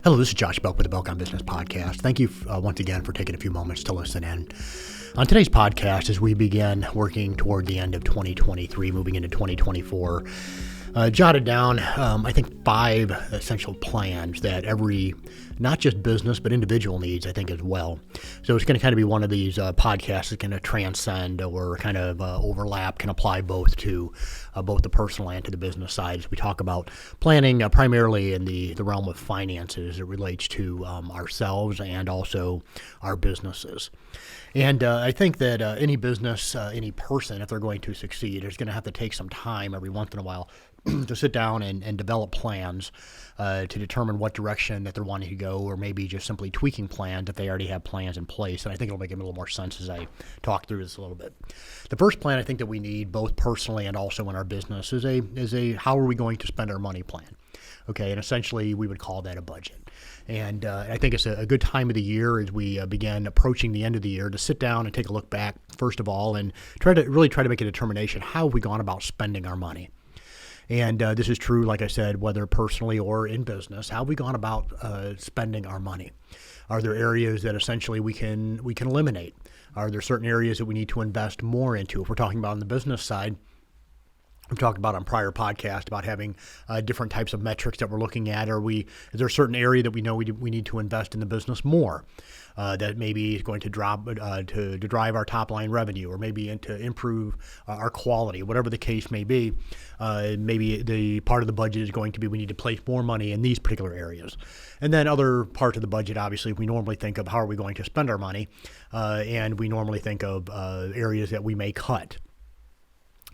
Hello, this is Josh Belk with the Belk on Business podcast. Thank you once again for taking a few moments to listen in. On today's podcast, as we begin working toward the end of 2023, moving into 2024, jotted down, I think, 5 essential plans that every, not just business, but individual needs, I think, as well. So it's going to kind of be one of these podcasts that's going to transcend or kind of overlap, can apply both to both the personal and to the business side as we talk about planning primarily in the realm of finances. It relates to ourselves and also our businesses. And I think that any business, any person, if they're going to succeed, is going to have to take some time every once in a while to sit down and develop plans to determine what direction that they're wanting to go, or maybe just simply tweaking plans if they already have plans in place. And I think it'll make it a little more sense as I talk through this a little bit. The first plan I think that we need, both personally and also in our business, is a how are we going to spend our money plan. Okay, and essentially we would call that a budget. And I think it's a good time of the year as we begin approaching the end of the year to sit down and take a look back, first of all, and try to make a determination, how have we gone about spending our money? And this is true, like I said, whether personally or in business. How have we gone about spending our money? Are there areas that essentially we can eliminate? Are there certain areas that we need to invest more into? If we're talking about on the business side, I've talked about on prior podcast about having different types of metrics that we're looking at. Is there a certain area that we know we need to invest in the business more? That maybe is going to drop to drive our top line revenue, or maybe to improve our quality, whatever the case may be. Maybe the part of the budget is going to be we need to place more money in these particular areas. And then other parts of the budget, obviously, we normally think of how are we going to spend our money, and we normally think of areas that we may cut.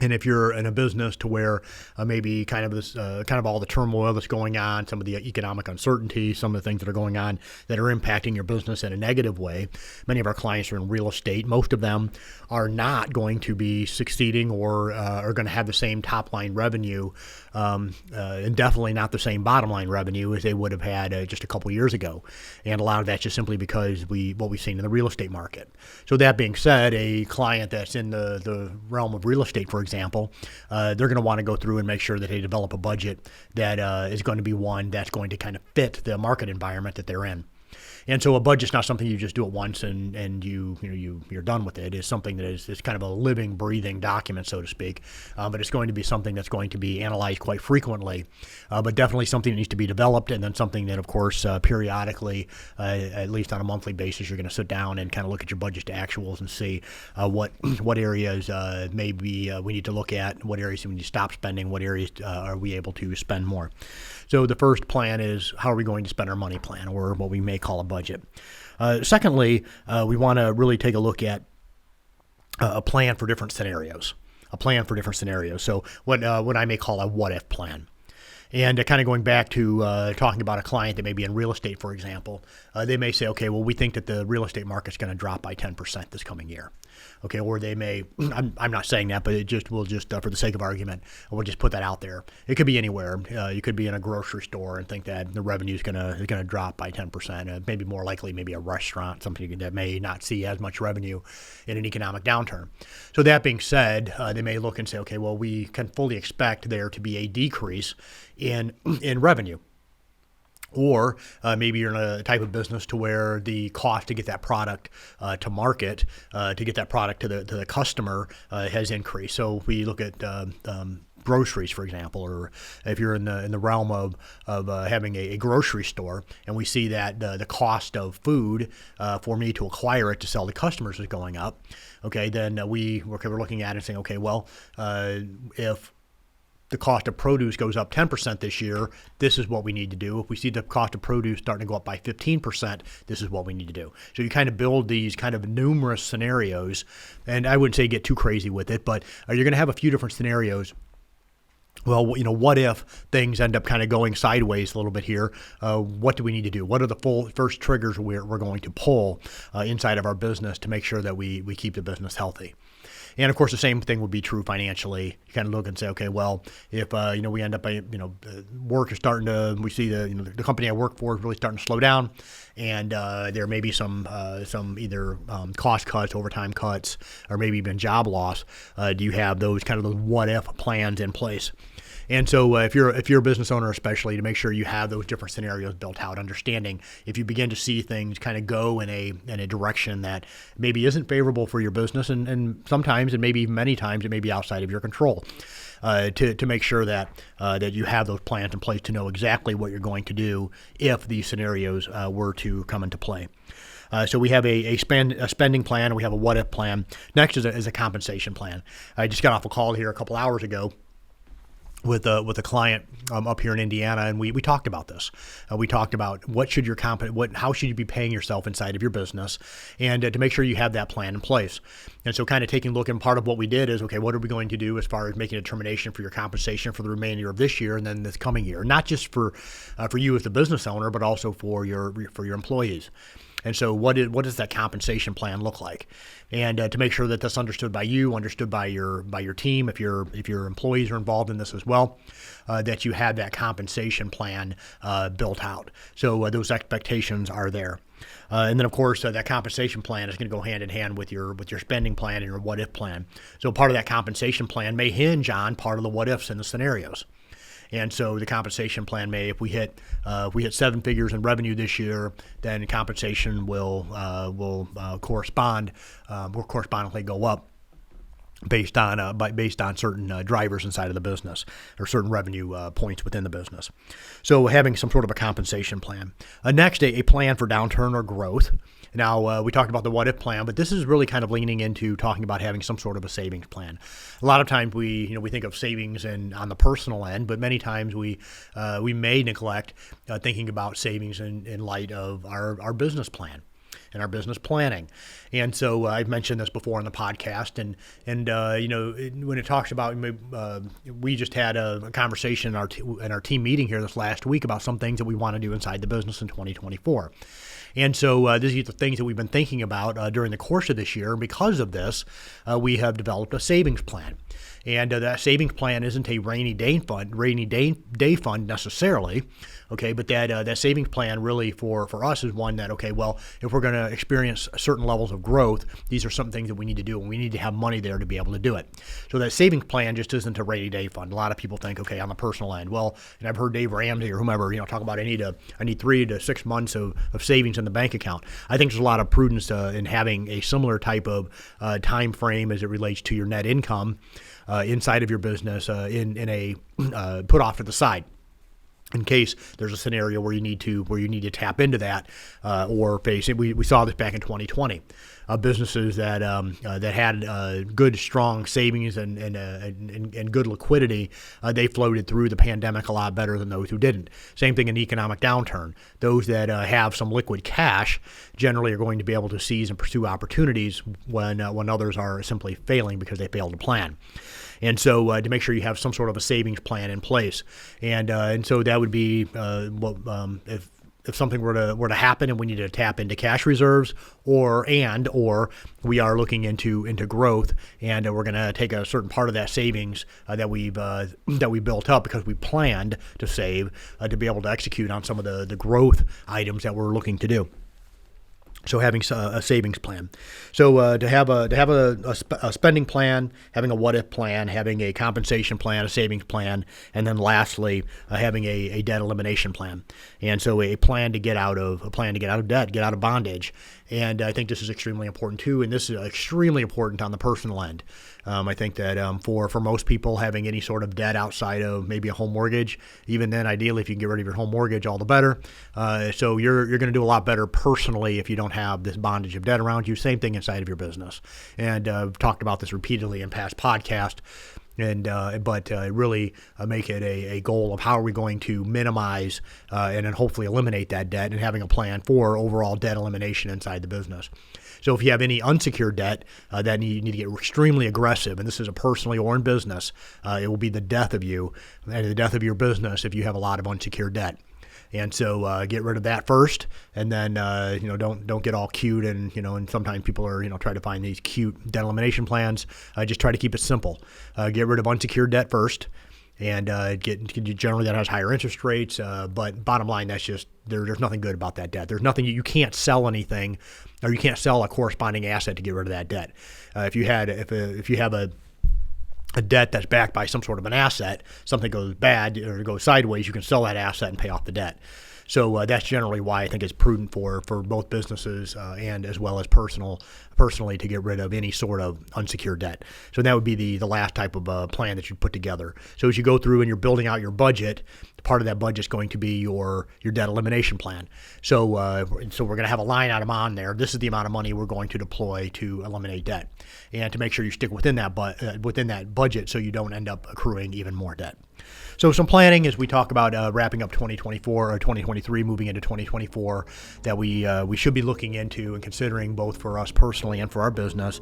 And if you're in a business to where maybe kind of all the turmoil that's going on, some of the economic uncertainty, some of the things that are going on that are impacting your business in a negative way, many of our clients are in real estate. Most of them are not going to be succeeding or are going to have the same top line revenue, and definitely not the same bottom line revenue as they would have had just a couple years ago. And a lot of that's just simply because what we've seen in the real estate market. So that being said, a client that's in the realm of real estate, for example, they're going to want to go through and make sure that they develop a budget that is going to be one that's going to kind of fit the market environment that they're in. And so a budget's not something you just do it once and you're done with it. It's something that is kind of a living, breathing document, so to speak. But it's going to be something that's going to be analyzed quite frequently, but definitely something that needs to be developed, and then something that, of course, periodically, at least on a monthly basis, you're going to sit down and kind of look at your budget to actuals and see what areas maybe we need to look at, what areas we need to stop spending, what areas are we able to spend more. So the first plan is how are we going to spend our money plan, or what we may call a budget. Secondly, we want to really take a look at a plan for different scenarios. So what I may call a what-if plan. And kind of going back to talking about a client that may be in real estate, for example, they may say, okay, well, we think that the real estate market's going to drop by 10% this coming year. Okay, or they may, I'm not saying that, but we'll just for the sake of argument, we'll just put that out there. It could be anywhere. You could be in a grocery store and think that the revenue is going to drop by 10%. Maybe more likely, maybe a restaurant, something that may not see as much revenue in an economic downturn. So that being said, they may look and say, okay, well, we can fully expect there to be a decrease in revenue. Or maybe you're in a type of business to where the cost to get that product to market, to get that product to the customer has increased. So if we look at groceries, for example, or if you're in the realm of having a grocery store, and we see that the cost of food for me to acquire it to sell to customers is going up, okay, then we're looking at it and saying, okay, well, if the cost of produce goes up 10% this year, this is what we need to do. If we see the cost of produce starting to go up by 15%, this is what we need to do. So you kind of build these kind of numerous scenarios, and I wouldn't say get too crazy with it, but you're going to have a few different scenarios. Well, what if things end up kind of going sideways a little bit here? What do we need to do? What are the first triggers we're going to pull inside of our business to make sure that we keep the business healthy? And of course, the same thing would be true financially. You kind of look and say, okay, well, if we end up, work is starting to, we see the company I work for is really starting to slow down, and there may be some either cost cuts, overtime cuts, or maybe even job loss. Do you have those what if plans in place? And so if you're a business owner, especially, to make sure you have those different scenarios built out, understanding if you begin to see things kind of go in a direction that maybe isn't favorable for your business, and sometimes, and maybe many times, it may be outside of your control. To make sure that you have those plans in place to know exactly what you're going to do if these scenarios were to come into play. So we have a spending plan, and we have a what-if plan. Next is a compensation plan. I just got off a call here a couple hours ago with a client up here in Indiana, and we talked about this. We talked about how should you be paying yourself inside of your business, and to make sure you have that plan in place. And so kind of taking a look, and part of what we did is, okay, what are we going to do as far as making a determination for your compensation for the remainder of this year and then this coming year, not just for you as the business owner, but also for your employees. And so what does that compensation plan look like? And to make sure that that's understood by you, understood by your team, if your employees are involved in this as well, that you have that compensation plan built out. So those expectations are there. And then, of course, that compensation plan is going to go hand in hand with your spending plan and your what-if plan. So part of that compensation plan may hinge on part of the what-ifs and the scenarios. And so the compensation plan may, if we hit 7 figures in revenue this year, then compensation will correspondingly go up based on certain drivers inside of the business or certain revenue points within the business. So having some sort of a compensation plan. Next, a plan for downturn or growth. Now, we talked about the what-if plan, but this is really kind of leaning into talking about having some sort of a savings plan. A lot of times we think of savings on the personal end, but many times we may neglect thinking about savings in light of our business plan and our business planning. And so I've mentioned this before on the podcast, and when it talks about, we just had a conversation in our team meeting here this last week about some things that we want to do inside the business in 2024. And so these are the things that we've been thinking about during the course of this year. And because of this, we have developed a savings plan. And that savings plan isn't a rainy day fund necessarily, okay? But that savings plan really for us is one that, okay, well, if we're going to experience certain levels of growth, these are some things that we need to do, and we need to have money there to be able to do it. So that savings plan just isn't a rainy day fund. A lot of people think, okay, on the personal end, well, and I've heard Dave Ramsey or whomever, talk about I need 3 to 6 months of savings in the bank account. I think there's a lot of prudence in having a similar type of time frame as it relates to your net income inside of your business in a put off to the side, in case there's a scenario where you need to tap into that or face it. We saw this back in 2020. Businesses that had good, strong savings and good liquidity, they floated through the pandemic a lot better than those who didn't. Same thing in economic downturn. Those that have some liquid cash generally are going to be able to seize and pursue opportunities when others are simply failing because they failed to plan. And so to make sure you have some sort of a savings plan in place, and so that would be if something were to happen and we need to tap into cash reserves, or we are looking into growth, and we're going to take a certain part of that savings that we built up because we planned to save to be able to execute on some of the growth items that we're looking to do. So having a savings plan. So to have a spending plan, having a what-if plan, having a compensation plan, a savings plan, and then lastly having a debt elimination plan. And so a plan to get out of debt, get out of bondage. And I think this is extremely important too, and this is extremely important on the personal end. I think that for most people, having any sort of debt outside of maybe a home mortgage, even then, ideally, if you can get rid of your home mortgage, all the better. So you're going to do a lot better personally if you don't have this bondage of debt around you. Same thing inside of your business. And I've talked about this repeatedly in past podcasts. But really make it a goal of how are we going to minimize and then hopefully eliminate that debt, and having a plan for overall debt elimination inside the business. So if you have any unsecured debt, then you need to get extremely aggressive, and this is a personally or in business. It will be the death of you and the death of your business if you have a lot of unsecured debt. And so get rid of that first, and then don't get all cute and sometimes people are try to find these cute debt elimination plans. Just try to keep it simple. Get rid of unsecured debt first, and generally that has higher interest rates. But bottom line, that's just there's nothing good about that debt. There's nothing you can't sell anything, or you can't sell a corresponding asset to get rid of that debt. If you have a a debt that's backed by some sort of an asset, something goes bad or goes sideways, you can sell that asset and pay off the debt. So that's generally why I think it's prudent for both businesses and as well as personally to get rid of any sort of unsecured debt. So that would be the last type of plan that you put together. So as you go through and you're building out your budget, part of that budget is going to be your debt elimination plan. So we're going to have a line item on there. This is the amount of money we're going to deploy to eliminate debt, and to make sure you stick within that budget so you don't end up accruing even more debt. So some planning as we talk about wrapping up 2024 or 2023, moving into 2024, that we should be looking into and considering both for us personally and for our business.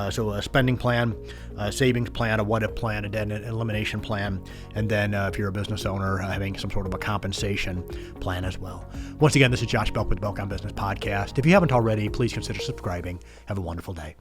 So a spending plan, a savings plan, a what-if plan, a debt elimination plan, and then if you're a business owner, having some sort of a compensation plan as well. Once again, this is Josh Belk with the Belk on Business podcast. If you haven't already, please consider subscribing. Have a wonderful day.